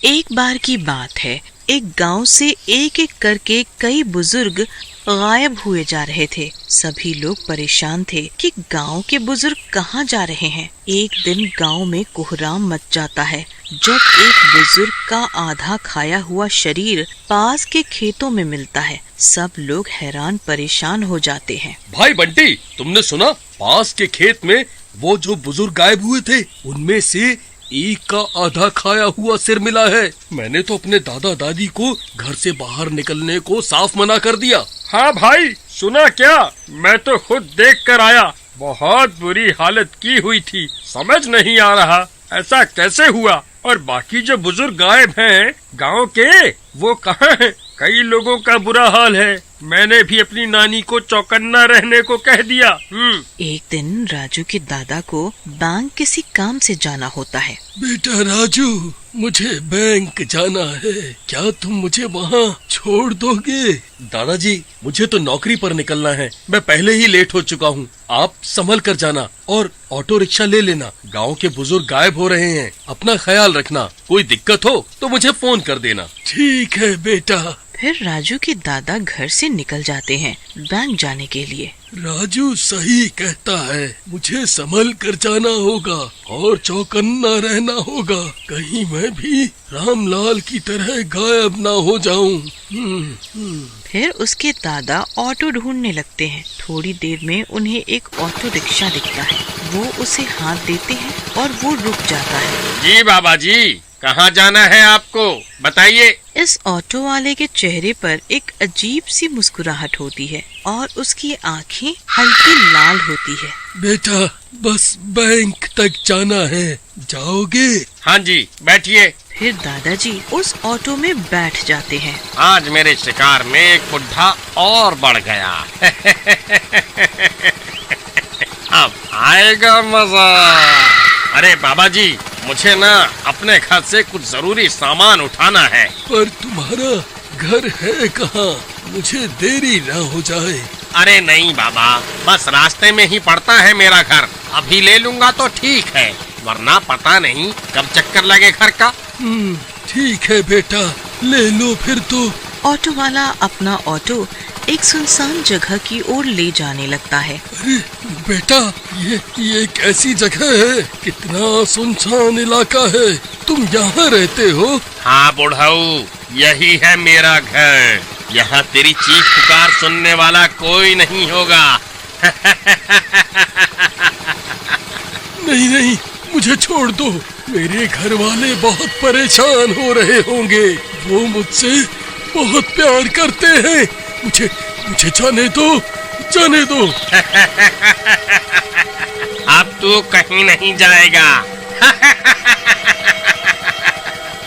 एक बार की बात है, एक गांव से एक एक करके कई बुजुर्ग गायब हुए जा रहे थे। सभी लोग परेशान थे कि गांव के बुजुर्ग कहाँ जा रहे हैं। एक दिन गांव में कोहराम मच जाता है जब एक बुजुर्ग का आधा खाया हुआ शरीर पास के खेतों में मिलता है। सब लोग हैरान परेशान हो जाते हैं। भाई बंटी, तुमने सुना? पास के खेत में वो जो बुजुर्ग गायब हुए थे, उनमें से एक का आधा खाया हुआ सिर मिला है। मैंने तो अपने दादा दादी को घर से बाहर निकलने को साफ मना कर दिया। हाँ भाई, सुना क्या? मैं तो खुद देख कर आया। बहुत बुरी हालत की हुई थी। समझ नहीं आ रहा ऐसा कैसे हुआ। और बाकी जो बुजुर्ग गायब हैं गांव के, वो कहाँ हैं? कई लोगों का बुरा हाल है। मैंने भी अपनी नानी को चौकन्ना रहने को कह दिया। एक दिन राजू के दादा को बैंक किसी काम से जाना होता है। बेटा राजू, मुझे बैंक जाना है, क्या तुम मुझे वहाँ छोड़ दोगे? दादाजी, मुझे तो नौकरी पर निकलना है। मैं पहले ही लेट हो चुका हूँ। आप संभल कर जाना और ऑटो रिक्शा ले लेना। गांव के बुजुर्ग गायब हो रहे हैं, अपना ख्याल रखना। कोई दिक्कत हो तो मुझे फोन कर देना। ठीक है बेटा। फिर राजू के दादा घर से निकल जाते हैं बैंक जाने के लिए। राजू सही कहता है, मुझे संभल कर जाना होगा और चौकन्ना रहना होगा, कहीं मैं भी रामलाल की तरह गायब ना हो जाऊं। फिर उसके दादा ऑटो ढूंढने लगते हैं। थोड़ी देर में उन्हें एक ऑटो रिक्शा दिखता है। वो उसे हाथ देते हैं और वो रुक जाता है। जी बाबा जी, कहाँ जाना है आपको, बताइए। इस ऑटो वाले के चेहरे पर एक अजीब सी मुस्कुराहट होती है और उसकी आंखें हल्की लाल होती है। बेटा, बस बैंक तक जाना है, जाओगे? हाँ जी, बैठिए। फिर दादाजी उस ऑटो में बैठ जाते हैं। आज मेरे शिकार में एक बुढ़ा और बढ़ गया। अब आएगा मजा। अरे बाबा जी, मुझे ना अपने घर से कुछ जरूरी सामान उठाना है। पर तुम्हारा घर है कहाँ? मुझे देरी ना हो जाए। अरे नहीं बाबा, बस रास्ते में ही पड़ता है मेरा घर। अभी ले लूंगा तो ठीक है, वरना पता नहीं कब चक्कर लगे घर का। ठीक है बेटा, ले लो फिर तो। ऑटो वाला अपना ऑटो एक सुनसान जगह की ओर ले जाने लगता है। अरे बेटा, ये कैसी जगह है? कितना सुनसान इलाका है। तुम यहाँ रहते हो? हाँ बुढ़ाऊ, यही है मेरा घर। यहाँ तेरी चीख पुकार सुनने वाला कोई नहीं होगा। नहीं नहीं, मुझे छोड़ दो। मेरे घर वाले बहुत परेशान हो रहे होंगे। वो मुझसे बहुत प्यार करते हैं। मुझे जाने दो, जाने दो। अब तू कहीं नहीं जाएगा।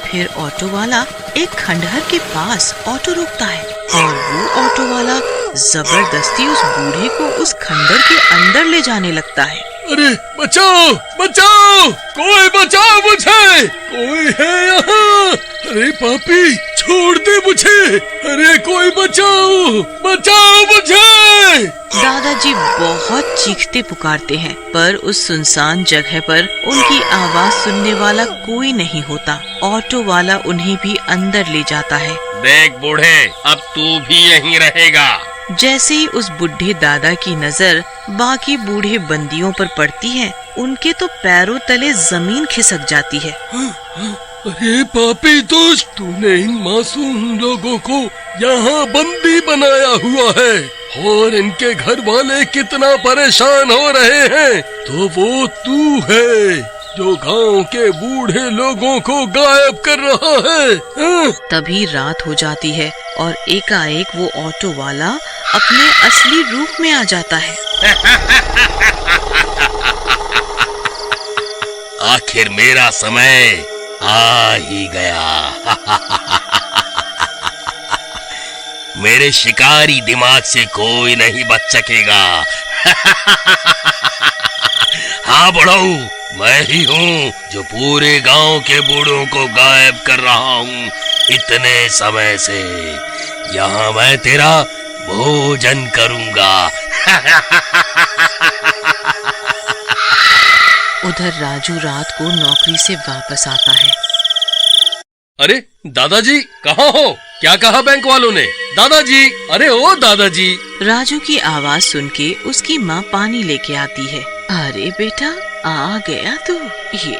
फिर ऑटो वाला एक खंडहर के पास ऑटो रोकता है और वो ऑटो वाला जबरदस्ती उस बूढ़े को उस खंडहर के अंदर ले जाने लगता है। अरे बचाओ, बचाओ, कोई बचाओ मुझे, कोई है यहाँ? अरे पापी, छोड़ दे मुझे। अरे कोई बचाओ, बचाओ मुझे। दादाजी बहुत चीखते पुकारते हैं, पर उस सुनसान जगह पर उनकी आवाज सुनने वाला कोई नहीं होता। ऑटो वाला उन्हें भी अंदर ले जाता है। देख बूढ़े, अब तू भी यहीं रहेगा। जैसे ही उस बुढ़े दादा की नजर बाकी बूढ़े बंदियों पर पड़ती है, उनके तो पैरों तले जमीन खिसक जाती है। अरे पापी दोस्त, तूने इन मासूम लोगों को यहाँ बंदी बनाया हुआ है और इनके घर वाले कितना परेशान हो रहे हैं। तो वो तू है जो गांव के बूढ़े लोगों को गायब कर रहा है। तभी रात हो जाती है और एकाएक वो ऑटो वाला अपने असली रूप में आ जाता है। आखिर मेरा समय आ ही गया। मेरे शिकारी दिमाग से कोई नहीं बच सकेगा। हाँ बुढ़ाऊ, मैं ही हूँ जो पूरे गांव के बूढ़ों को गायब कर रहा हूँ इतने समय से। यहाँ मैं तेरा भोजन करूँगा। उधर राजू रात को नौकरी से वापस आता है। अरे दादाजी कहाँ हो? क्या कहा बैंक वालों ने? दादाजी, अरे ओ दादाजी। राजू की आवाज सुन के उसकी माँ पानी लेके आती है। अरे बेटा, आ गया तू, ये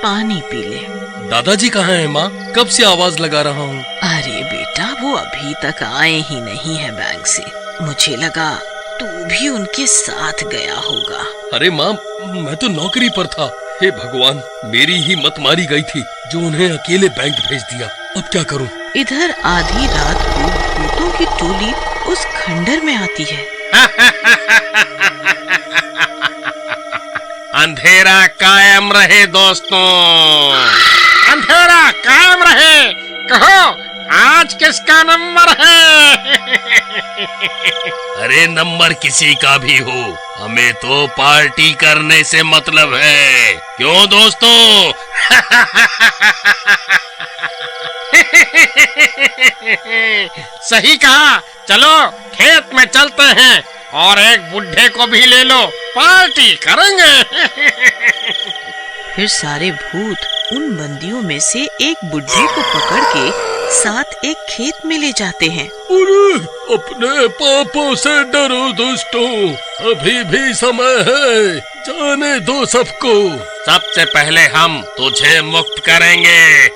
पानी पी ले। दादाजी कहाँ हैं माँ? कब से आवाज लगा रहा हूँ। अरे बेटा, वो अभी तक आए ही नहीं है बैंक से। मुझे लगा तू भी उनके साथ गया होगा। अरे माँ, मैं तो नौकरी पर था। हे भगवान, मेरी ही मत मारी गई थी जो उन्हें अकेले बैंक भेज दिया। अब क्या करूँ? इधर आधी रात को भूतों की टोली उस खंडर में आती है। अंधेरा कायम रहे दोस्तों, अंधेरा कायम रहे। कहो आज किसका नंबर है? अरे नंबर किसी का भी हो, हमें तो पार्टी करने से मतलब है। क्यों दोस्तों? सही कहा। चलो खेत में चलते हैं और एक बुढ़े को भी ले लो, पार्टी करेंगे। फिर सारे भूत उन बंदियों में से एक बुढ़े को पकड़ के साथ एक खेत में ले जाते हैं। अरे अपने पापों से डरो दोस्तों, अभी भी समय है, जाने दो सबको। सबसे पहले हम तुझे मुक्त करेंगे।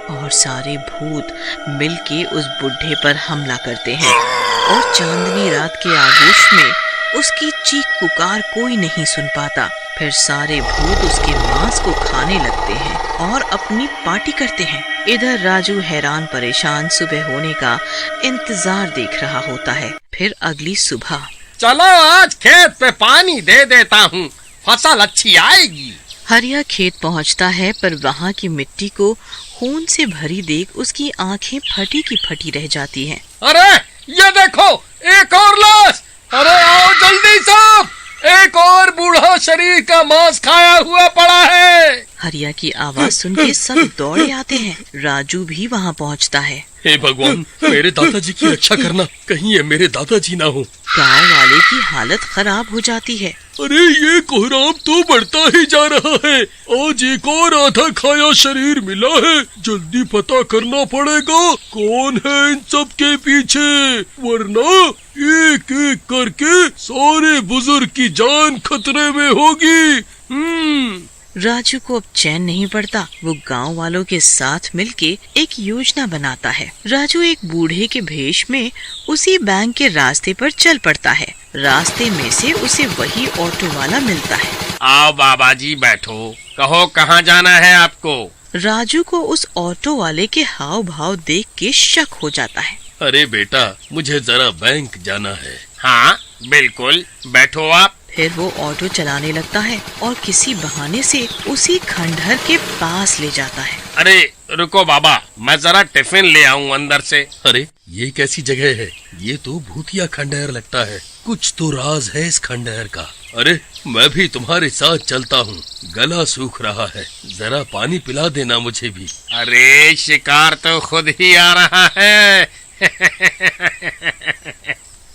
और सारे भूत मिलके उस बुढ़े पर हमला करते हैं और चांदनी रात के आगोश में उसकी चीख पुकार कोई नहीं सुन पाता। फिर सारे भूत उसके मांस को खाने लगते हैं और अपनी पार्टी करते हैं। इधर राजू हैरान परेशान सुबह होने का इंतजार देख रहा होता है। फिर अगली सुबह, चलो आज खेत पे पानी दे देता हूँ, फसल अच्छी आएगी। हरिया खेत पहुँचता है, पर वहाँ की मिट्टी को खून से भरी देख उसकी आंखें फटी की फटी रह जाती हैं। अरे ये देखो, एक और लाश। अरे आओ जल्दी सब, एक और बूढ़ा शरीर का मांस खाया हुआ पड़ा है। हरिया की आवाज सुन के सब दौड़े आते हैं। राजू भी वहाँ पहुँचता है। हे भगवान, मेरे दादाजी की रक्षा करना, कहीं ये मेरे दादाजी ना हो। गांव वाले की हालत खराब हो जाती है। अरे ये कोहराम तो बढ़ता ही जा रहा है, आज एक और आधा खाया शरीर मिला है। जल्दी पता करना पड़ेगा कौन है इन सब के पीछे, वरना एक एक करके सारे बुजुर्ग की जान खतरे में होगी। राजू को अब चैन नहीं पड़ता। वो गांव वालों के साथ मिलके एक योजना बनाता है। राजू एक बूढ़े के भेष में उसी बैंक के रास्ते पर चल पड़ता है। रास्ते में से उसे वही ऑटो वाला मिलता है। आओ बाबा जी बैठो, कहो कहाँ जाना है आपको? राजू को उस ऑटो वाले के हाव भाव देख के शक हो जाता है। अरे बेटा, मुझे जरा बैंक जाना है। हाँ बिल्कुल, बैठो आप। फिर वो ऑटो चलाने लगता है और किसी बहाने से उसी खंडहर के पास ले जाता है। अरे रुको बाबा, मैं जरा टिफिन ले आऊँ अंदर से। अरे ये कैसी जगह है? ये तो भूतिया खंडहर लगता है। कुछ तो राज है इस खंडहर का। अरे मैं भी तुम्हारे साथ चलता हूँ, गला सूख रहा है, जरा पानी पिला देना मुझे भी। अरे शिकार तो खुद ही आ रहा है।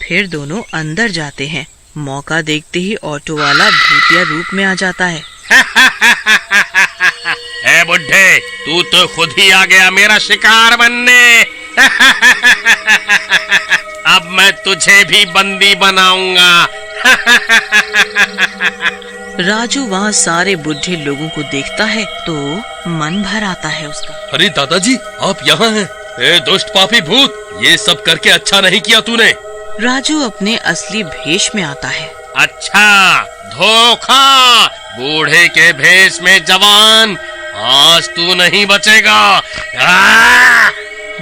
फिर दोनों अंदर जाते हैं। मौका देखते ही ऑटो वाला भूतिया रूप में आ जाता है। ए बुड्ढे, तू तो खुद ही आ गया मेरा शिकार बनने। अब मैं तुझे भी बंदी बनाऊंगा। राजू वहाँ सारे बुढ़े लोगों को देखता है तो मन भर आता है उसका। अरे दादाजी, आप यहाँ हैं? ए दुष्ट पापी भूत, ये सब करके अच्छा नहीं किया तूने। राजू अपने असली भेष में आता है। अच्छा, धोखा, बूढ़े के भेष में जवान, आज तू नहीं बचेगा।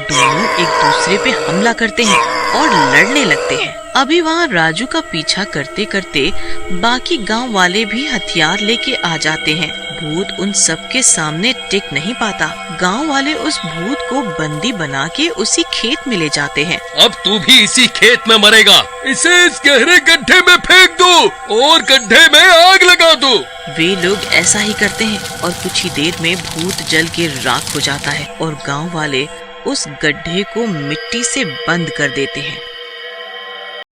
दोनों एक दूसरे पे हमला करते हैं और लड़ने लगते हैं। अभी वहाँ राजू का पीछा करते करते बाकी गांव वाले भी हथियार लेके आ जाते हैं। भूत उन सब के सामने टिक नहीं पाता। गांव वाले उस भूत को बंदी बना के उसी खेत में ले जाते हैं। अब तू भी इसी खेत में मरेगा। इसे इस गहरे गड्ढे में फेंक दो और गड्ढे में आग लगा दो। वे लोग ऐसा ही करते हैं और कुछ ही देर में भूत जल के राख हो जाता है और गांव वाले उस गड्ढे को मिट्टी से बंद कर देते हैं।